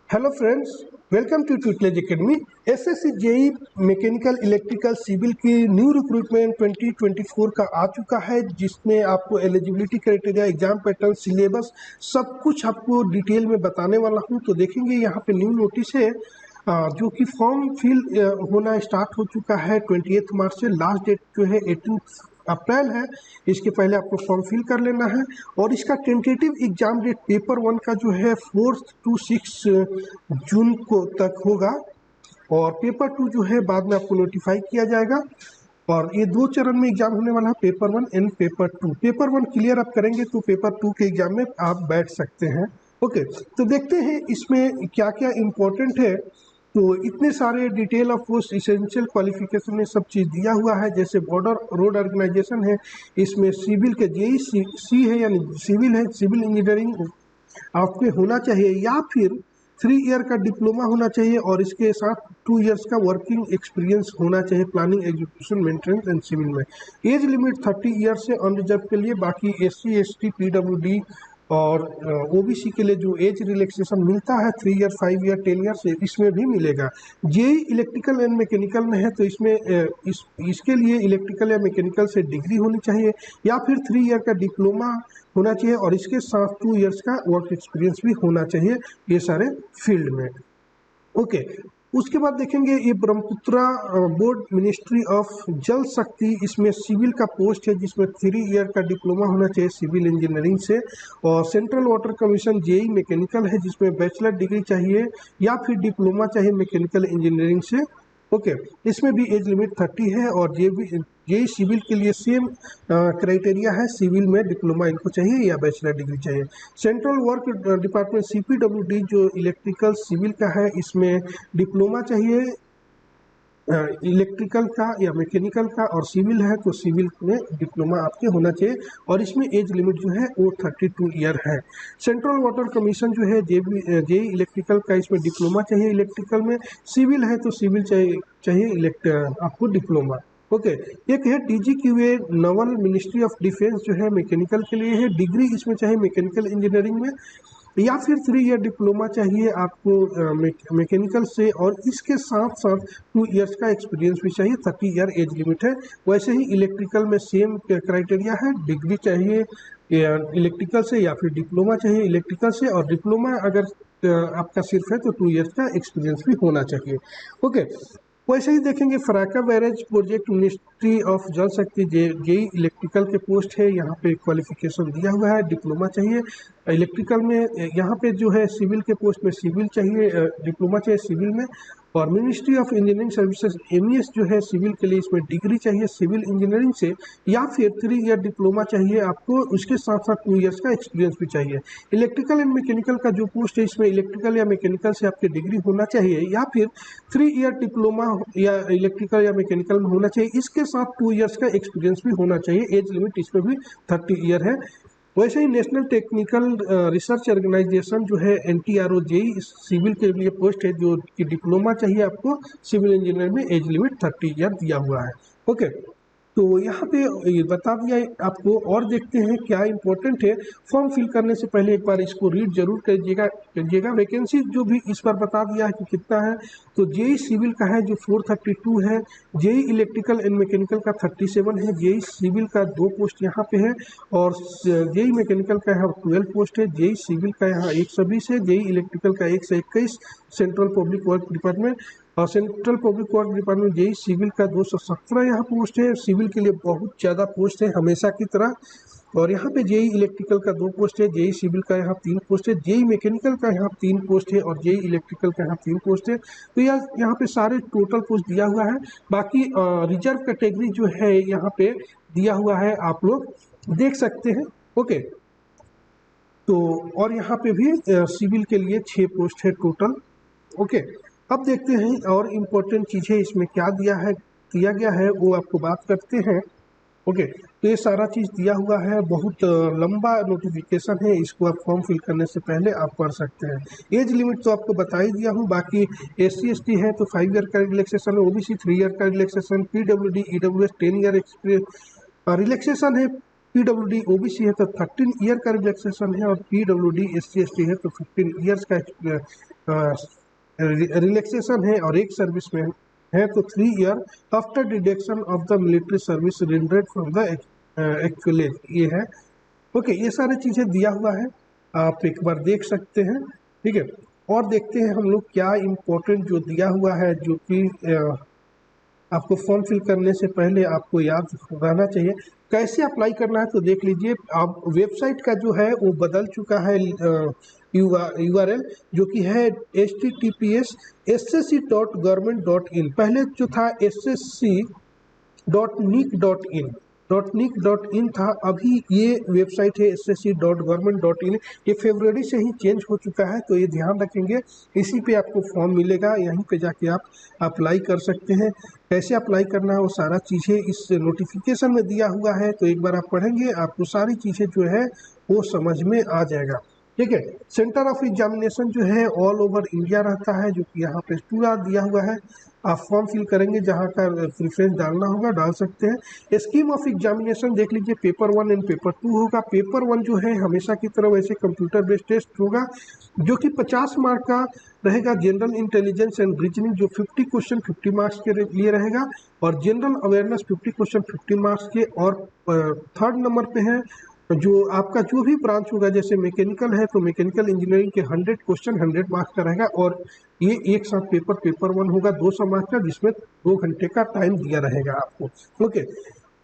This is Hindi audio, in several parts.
Hello friends, welcome to Tutelage Academy. SSC JE mechanical electrical civil की न्यू रिक्रूटमेंट 2024 का आ चुका है, जिसमें आपको eligibility criteria, exam pattern, syllabus सब कुछ आपको डिटेल में बताने वाला हूं। तो देखेंगे यहाँ पे न्यू नोटिस है जो कि फॉर्म फिल होना स्टार्ट हो चुका है 28 मार्च से। लास्ट डेट जो है 18 अप्रैल है। इसके पहले आपको फॉर्म फिल कर लेना है और इसका टेंटेटिव एग्जाम डेट पेपर 1 का जो है 4 to 6 जून को तक होगा और पेपर 2 जो है बाद में आपको नोटिफाई किया जाएगा। और ये 2 चरण में एग्जाम होने वाला है, paper 1 and paper 2। Paper 1 clear आप करेंगे तो पेपर 2 के एग्जाम में आप बैठ सकते हैं। ओके, तो देखते हैं इसमें क्या क्या इम्पोर्टेंट है। तो इतने सारे detail of post, essential qualification में सब चीज़ दिया हुआ है। जैसे बॉर्डर रोड ऑर्गेनाइजेशन है, इसमें सिविल के जेई सी है, यानी सिविल है, सिविल इंजीनियरिंग आपके होना चाहिए या फिर 3 ईयर का डिप्लोमा होना चाहिए और इसके साथ 2 इयर्स का वर्किंग एक्सपीरियंस होना चाहिए planning, execution, maintenance and civil में। एज लिमिट 30 ईयर से अनरिजर्व के लिए, बाकी SC ST PWD और OBC के लिए जो एज रिलैक्सेशन मिलता है 3 ईयर, 5 ईयर, 10 ईयर से, इसमें भी मिलेगा। जेई इलेक्ट्रिकल एंड मैकेनिकल में है तो इसमें इसके लिए इलेक्ट्रिकल या मैकेनिकल से डिग्री होनी चाहिए या फिर 3 ईयर का डिप्लोमा होना चाहिए और इसके साथ 2 इयर्स का वर्क एक्सपीरियंस भी होना चाहिए ये सारे फील्ड में। ओके, उसके बाद देखेंगे ये ब्रह्मपुत्रा बोर्ड मिनिस्ट्री ऑफ जल शक्ति, इसमें सिविल का पोस्ट है जिसमें 3 ईयर का डिप्लोमा होना चाहिए सिविल इंजीनियरिंग से। और central water commission JE mechanical है जिसमें बैचलर डिग्री चाहिए या फिर डिप्लोमा चाहिए मैकेनिकल इंजीनियरिंग से। ओके, इसमें भी एज लिमिट 30 है और जेई सिविल के लिए सेम क्राइटेरिया है, सिविल में डिप्लोमा इनको चाहिए या बैचलर डिग्री चाहिए। सेंट्रल वर्क डिपार्टमेंट CPWD जो इलेक्ट्रिकल सिविल का है, इसमें डिप्लोमा चाहिए इलेक्ट्रिकल का या मैकेनिकल का, और सिविल है तो सिविल में डिप्लोमा आपके होना चाहिए और इसमें एज लिमिट जो है वो 32 ईयर है। सेंट्रल वाटर कमीशन जो है जेई इलेक्ट्रिकल का, इसमें डिप्लोमा चाहिए इलेक्ट्रिकल में, सिविल है तो सिविल चाहिए आपको डिप्लोमा। ओके, एक है DGQA Naval ministry of defence जो है मैकेनिकल के लिए है, डिग्री इसमें चाहिए मैकेनिकल इंजीनियरिंग में या फिर 3 ईयर डिप्लोमा चाहिए आपको मैकेनिकल से और इसके साथ साथ 2 इयर्स का एक्सपीरियंस भी चाहिए, 30 ईयर एज लिमिट है। वैसे ही इलेक्ट्रिकल में सेम क्राइटेरिया है, डिग्री चाहिए इलेक्ट्रिकल से या फिर डिप्लोमा चाहिए इलेक्ट्रिकल से, और डिप्लोमा अगर आपका सिर्फ है तो 2 इयर्स का एक्सपीरियंस भी होना चाहिए। ओके, वैसे ही देखेंगे फराक्का बैरेज प्रोजेक्ट मिनिस्ट्री ऑफ जल शक्ति जेई इलेक्ट्रिकल के पोस्ट है। यहाँ पे क्वालिफिकेशन दिया हुआ है, डिप्लोमा चाहिए इलेक्ट्रिकल में। यहाँ पे जो है सिविल के पोस्ट में सिविल चाहिए, डिप्लोमा चाहिए सिविल में। और ministry of engineering services MES जो है सिविल के लिए, इसमें डिग्री चाहिए सिविल इंजीनियरिंग से या फिर 3 ईयर डिप्लोमा चाहिए आपको, उसके साथ साथ 2 इयर्स का एक्सपीरियंस भी चाहिए। इलेक्ट्रिकल एंड मैकेनिकल का जो पोस्ट है, इसमें इलेक्ट्रिकल या मैकेनिकल से आपकी डिग्री होना चाहिए या फिर 3 ईयर डिप्लोमा या इलेक्ट्रिकल या मैकेनिकल में होना चाहिए, इसके साथ 2 इयर्स का एक्सपीरियंस भी होना चाहिए। एज लिमिट इसमें भी 30 ईयर है। वैसे ही नेशनल टेक्निकल रिसर्च ऑर्गेनाइजेशन जो है NTRO जेई सिविल के लिए पोस्ट है जो कि डिप्लोमा चाहिए आपको सिविल इंजीनियर में, एज लिमिट 30 ईयर दिया हुआ है। ओके, तो यहाँ पे ये बता दिया आपको। और देखते हैं क्या इंपॉर्टेंट है। फॉर्म फिल करने से पहले एक बार इसको रीड जरूर कीजिएगा। वैकेंसी जो भी इस पर बता दिया है कि कितना है, तो जेई सिविल का है जो 432 है, जेई इलेक्ट्रिकल एंड मैकेनिकल का 37 है, जेई सिविल का 2 पोस्ट यहाँ पे है और जेई मैकेनिकल का यहाँ 12 पोस्ट है, जेई सिविल का यहाँ 120 है, जेई इलेक्ट्रिकल का 121 सेंट्रल पब्लिक वर्क डिपार्टमेंट और central public work department JE civil का 217 यहाँ पोस्ट है। सिविल के लिए बहुत ज़्यादा पोस्ट है हमेशा की तरह। और यहाँ पे जेई इलेक्ट्रिकल का 2 पोस्ट है, जेई सिविल का यहाँ 3 पोस्ट है, जेई मैकेनिकल का यहाँ 3 पोस्ट है और जेई इलेक्ट्रिकल का यहाँ 3 पोस्ट है। तो यहाँ पे सारे टोटल पोस्ट दिया हुआ है। बाकी रिजर्व कैटेगरी जो है यहाँ पे दिया हुआ है, आप लोग देख सकते हैं। ओके, तो और यहाँ पे भी सिविल के लिए 6 पोस्ट है टोटल। ओके, अब देखते हैं और इम्पोर्टेंट चीज़ें इसमें क्या दिया गया है वो आपको बात करते हैं। ओके, तो ये सारा चीज़ दिया हुआ है, बहुत लंबा नोटिफिकेशन है, इसको आप फॉर्म फिल करने से पहले आप पढ़ सकते हैं। एज लिमिट तो आपको बता ही दिया हूँ। बाकी SC ST है तो 5 ईयर का रिलैक्सेशन है, OBC 3 ईयर का relaxation, PWD EWS 10 year experience relaxation है। PWD OBC है तो 13 ईयर का रिलैक्सेशन है, और PWD SC ST है तो 15 ईयर्स का रिलैक्सेशन है, और एक सर्विस में है तो 3 year after deduction of the military service rendered from the actual, ये है। ओके, ये सारी चीज़ें दिया हुआ है, आप एक बार देख सकते हैं। ठीक है, और देखते हैं हम लोग क्या इम्पोर्टेंट जो दिया हुआ है, जो कि आपको फॉर्म फिल करने से पहले आपको याद रहना चाहिए। कैसे अप्लाई करना है तो देख लीजिए, आप वेबसाइट का जो है वो बदल चुका है URL, जो कि है https://ssc.government.in। पहले जो था ssc.nic.in था, अभी ये वेबसाइट है ssc.government.in। ये फरवरी से ही चेंज हो चुका है, तो ये ध्यान रखेंगे। इसी पे आपको फॉर्म मिलेगा, यहीं पे जाके आप अप्लाई कर सकते हैं। कैसे अप्लाई करना है वो सारा चीज़ें इस नोटिफिकेशन में दिया हुआ है, तो एक बार आप पढ़ेंगे आपको सारी चीज़ें जो है वो समझ में आ जाएगा। ठीक है, सेंटर ऑफ एग्जामिनेशन जो है ऑल ओवर इंडिया रहता है, जो कि यहाँ पे पूरा दिया हुआ है। आप फॉर्म फिल करेंगे, जहाँ का प्रेफरेंस डालना होगा डाल सकते हैं। स्कीम ऑफ एग्जामिनेशन देख लीजिए, पेपर 1 एंड पेपर 2 होगा। पेपर 1 जो है हमेशा की तरह वैसे कंप्यूटर बेस्ड टेस्ट होगा, जो कि 50 मार्क का रहेगा। जनरल इंटेलिजेंस एंड रीजनिंग जो 50 क्वेश्चन 50 मार्क्स के लिए रहेगा, और जनरल अवेयरनेस 50 क्वेश्चन 50 मार्क्स के। और थर्ड नंबर पे है जो आपका जो भी ब्रांच होगा, जैसे मैकेनिकल है तो मैकेनिकल इंजीनियरिंग के 100 क्वेश्चन 100 मार्क्स का रहेगा, और ये एक साथ पेपर 1 होगा 200 मार्क्स का, जिसमें 2 घंटे का टाइम दिया रहेगा आपको। ओके,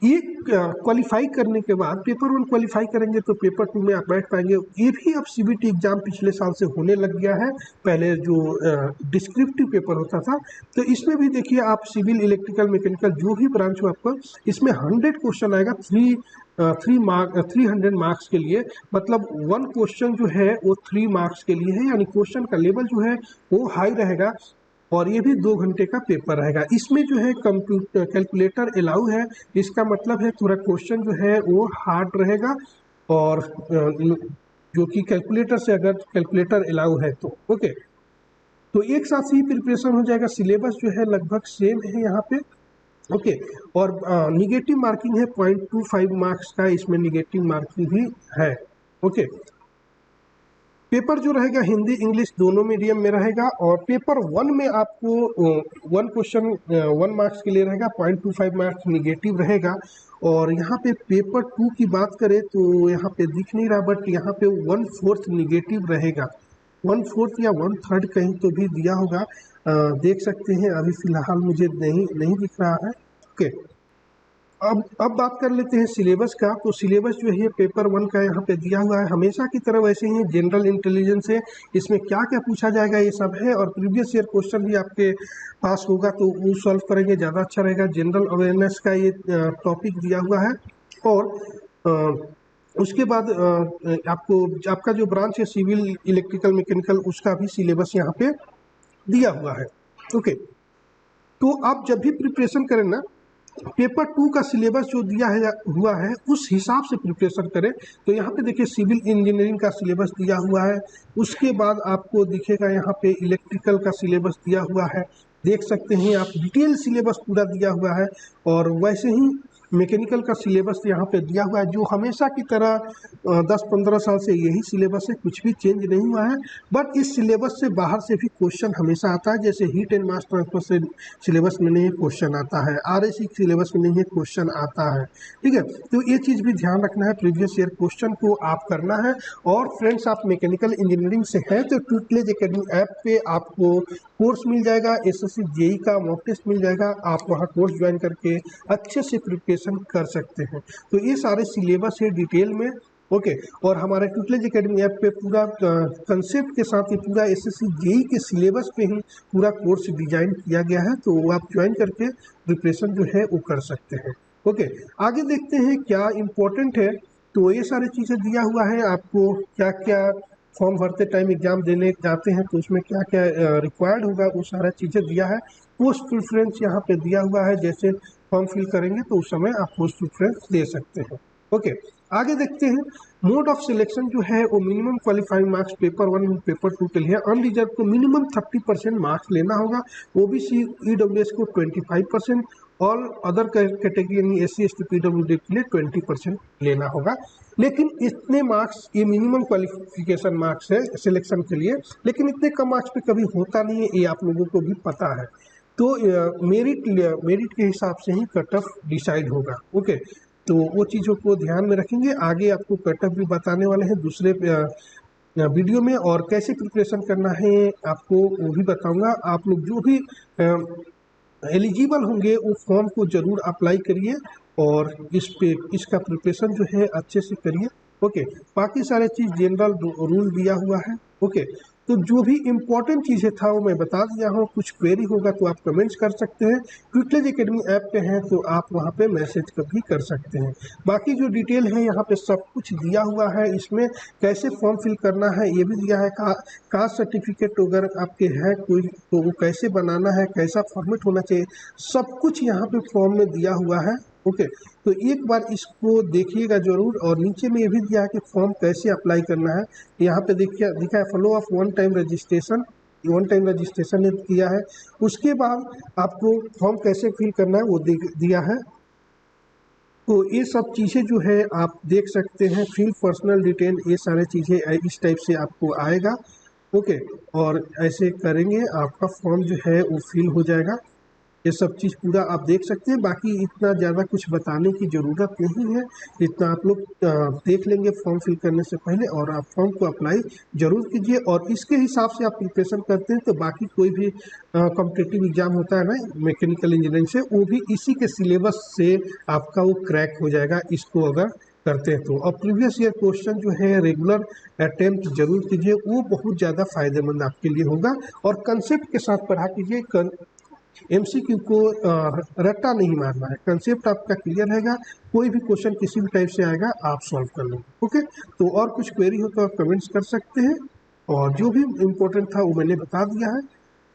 ये क्वालिफाई करने के बाद पेपर 1 क्वालिफाई करेंगे तो पेपर 2 में आप बैठ पाएंगे। ये भी अब CBT एग्जाम पिछले साल से होने लग गया है, पहले जो डिस्क्रिप्टिव पेपर होता था, तो इसमें भी देखिए आप सिविल इलेक्ट्रिकल मैकेनिकल जो भी ब्रांच हो आपको, इसमें 100 क्वेश्चन आएगा 300 मार्क्स के लिए। मतलब 1 क्वेश्चन जो है वो 3 मार्क्स के लिए है, यानी क्वेश्चन का लेवल जो है वो हाई रहेगा, और ये भी 2 घंटे का पेपर रहेगा। इसमें जो है कंप्यूटर कैलकुलेटर अलाउ है, इसका मतलब है थोड़ा क्वेश्चन जो है वो हार्ड रहेगा, और जो कि कैलकुलेटर से अगर कैलकुलेटर अलाउ है तो ओके, तो एक साथ ही प्रिपरेशन हो जाएगा। सिलेबस जो है लगभग सेम है यहाँ पे। ओके, और निगेटिव मार्किंग है 0.25 मार्क्स का, इसमें निगेटिव मार्किंग भी है। ओके, पेपर जो रहेगा हिंदी इंग्लिश दोनों मीडियम में रहेगा, और पेपर 1 में आपको 1 क्वेश्चन 1 मार्क्स के लिए रहेगा, 0.25 मार्क्स निगेटिव रहेगा। और यहाँ पे पेपर 2 की बात करें तो यहाँ पे दिख नहीं रहा, बट यहाँ पे 1/4 निगेटिव रहेगा, 1/4 या 1/3 कहीं तो भी दिया होगा, देख सकते हैं। अभी फिलहाल मुझे नहीं दिख रहा है। ओके, अब बात कर लेते हैं सिलेबस का। तो सिलेबस जो है पेपर 1 का यहाँ पे दिया हुआ है, हमेशा की तरह वैसे ही जनरल इंटेलिजेंस है। इसमें क्या क्या पूछा जाएगा ये सब है, और प्रीवियस ईयर क्वेश्चन भी आपके पास होगा तो वो सॉल्व करेंगे, ज़्यादा अच्छा रहेगा। जनरल अवेयरनेस का ये टॉपिक दिया हुआ है, और उसके बाद आपका जो ब्रांच है सिविल इलेक्ट्रिकल मैकेनिकल, उसका भी सिलेबस यहाँ पे दिया हुआ है। ओके, तो आप जब भी प्रिपरेशन करें ना, पेपर 2 का सिलेबस जो दिया हुआ है उस हिसाब से प्रिपरेशन करें। तो यहाँ पे देखिए सिविल इंजीनियरिंग का सिलेबस दिया हुआ है, उसके बाद आपको दिखेगा यहाँ पे इलेक्ट्रिकल का सिलेबस दिया हुआ है, देख सकते हैं आप, डिटेल सिलेबस पूरा दिया हुआ है। और वैसे ही मैकेनिकल का सिलेबस यहाँ पे दिया हुआ है, जो हमेशा की तरह 10-15 साल से यही सिलेबस है, कुछ भी चेंज नहीं हुआ है। बट इस सिलेबस से बाहर से भी क्वेश्चन हमेशा आता है, जैसे हीट एंड मास ट्रांसफर से सिलेबस में नहीं क्वेश्चन आता है, RAC सिलेबस में नहीं है क्वेश्चन आता है। ठीक है, तो ये चीज़ भी ध्यान रखना है, प्रीवियस ईयर क्वेश्चन को आप करना है। और फ्रेंड्स, आप मैकेनिकल इंजीनियरिंग से हैं तो ट्यूटलेज एकेडमी ऐप पे आपको कोर्स मिल जाएगा, SSC JEE का मॉक टेस्ट मिल जाएगा, आप वहाँ कोर्स ज्वाइन करके अच्छे से प्रिपरेशन कर सकते हैं। तो ये सारे सिलेबस है डिटेल में। ओके, और हमारे ट्यूटलेज एकेडमी ऐप पे पूरा कंसेप्ट के साथ ही पूरा SSC JEE के सिलेबस पे ही पूरा कोर्स डिजाइन किया गया है, तो आप ज्वाइन करके प्रिपरेशन जो है वो कर सकते हैं। ओके, आगे देखते हैं क्या इम्पोर्टेंट है। तो ये सारी चीज़ें दिया हुआ है, आपको क्या क्या फॉर्म भरते टाइम एग्जाम देने जाते हैं तो उसमें क्या क्या रिक्वायर्ड होगा, वो सारा चीज़ें दिया है। पोस्ट प्रेफरेंस यहाँ पे दिया हुआ है, जैसे फॉर्म फिल करेंगे तो उस समय आप पोस्ट प्रेफरेंस दे सकते हैं। ओके, आगे देखते हैं मोड ऑफ सिलेक्शन जो है वो मिनिमम क्वालिफाइंग मार्क्स पेपर 1 और पेपर 2 के लिए अनरिजर्व को मिनिमम 30% मार्क्स लेना होगा, ओबीसी ईडब्ल्यूएस को 25%, ऑल अदर कैटेगरी यानी एससी एसटी पीडब्ल्यूडी के लिए 20% लेना होगा। लेकिन इतने मार्क्स, ये मिनिमम क्वालिफिकेशन मार्क्स है सिलेक्शन के लिए, लेकिन इतने कम मार्क्स पे कभी होता नहीं है, ये आप लोगों को भी पता है। तो मेरिट के हिसाब से ही कट ऑफ डिसाइड होगा। ओके, तो वो चीज़ों को ध्यान में रखेंगे। आगे आपको कट ऑफ भी बताने वाले हैं दूसरे वीडियो में, और कैसे प्रिपरेशन करना है आपको वो भी बताऊंगा। आप लोग जो भी एलिजिबल होंगे वो फॉर्म को जरूर अप्लाई करिए और इसका प्रिपरेशन जो है अच्छे से करिए। ओके, बाकी सारे चीज़ जनरल रूल दिया हुआ है। ओके, तो जो भी इम्पोर्टेंट चीज़ें था वो मैं बता दिया हूँ। कुछ क्वेरी होगा तो आप कमेंट्स कर सकते हैं। ट्विटलेज एकेडमी ऐप पे हैं तो आप वहाँ पे मैसेज भी कर सकते हैं। बाकी जो डिटेल है यहाँ पे सब कुछ दिया हुआ है। इसमें कैसे फॉर्म फिल करना है ये भी दिया है। कास्ट सर्टिफिकेट अगर आपके हैं कोई तो वो कैसे बनाना है, कैसा फॉर्मेट होना चाहिए, सब कुछ यहाँ पे फॉर्म में दिया हुआ है। ओके, तो एक बार इसको देखिएगा जरूर। और नीचे में ये भी दिया है कि फॉर्म कैसे अप्लाई करना है। यहाँ पे देखिए लिखा है follow of one time registration ने किया है। उसके बाद आपको फॉर्म कैसे फिल करना है वो दिया है। तो ये सब चीज़ें जो है आप देख सकते हैं। फिल पर्सनल डिटेल, ये सारे चीज़ें इस टाइप से आपको आएगा। ओके, और ऐसे करेंगे आपका फॉर्म जो है वो फिल हो जाएगा। ये सब चीज़ पूरा आप देख सकते हैं। बाकी इतना ज़्यादा कुछ बताने की ज़रूरत नहीं है, इतना आप लोग देख लेंगे फॉर्म फिल करने से पहले। और आप फॉर्म को अप्लाई जरूर कीजिए, और इसके हिसाब से आप प्रिपरेशन करते हैं तो बाकी कोई भी कॉम्पिटिटिव एग्जाम होता है ना मैकेनिकल इंजीनियरिंग से, वो भी इसी के सिलेबस से आपका वो क्रैक हो जाएगा, इसको अगर करते हैं तो। और प्रीवियस ईयर क्वेश्चन जो है रेगुलर अटेम्प्ट जरूर कीजिए, वो बहुत ज़्यादा फायदेमंद आपके लिए होगा। और कंसेप्ट के साथ पढ़ा कीजिए, एमसीक्यू को रट्टा नहीं मारना है। कंसेप्ट आपका क्लियर रहेगा, कोई भी क्वेश्चन किसी भी टाइप से आएगा आप सॉल्व कर लेंगे। ओके, तो और कुछ क्वेरी हो तो आप कमेंट्स कर सकते हैं। और जो भी इम्पोर्टेंट था वो मैंने बता दिया है।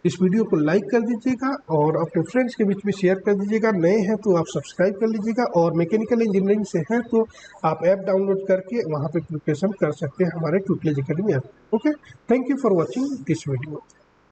इस वीडियो को लाइक कर दीजिएगा और अपने फ्रेंड्स के बीच में शेयर कर दीजिएगा। नए हैं तो आप सब्सक्राइब कर लीजिएगा, और मैकेनिकल इंजीनियरिंग से हैं तो आप ऐप डाउनलोड करके वहाँ पे प्रिपरेशन कर सकते हैं हमारे Tutelage Academy app. Okay, thank you for watching this video.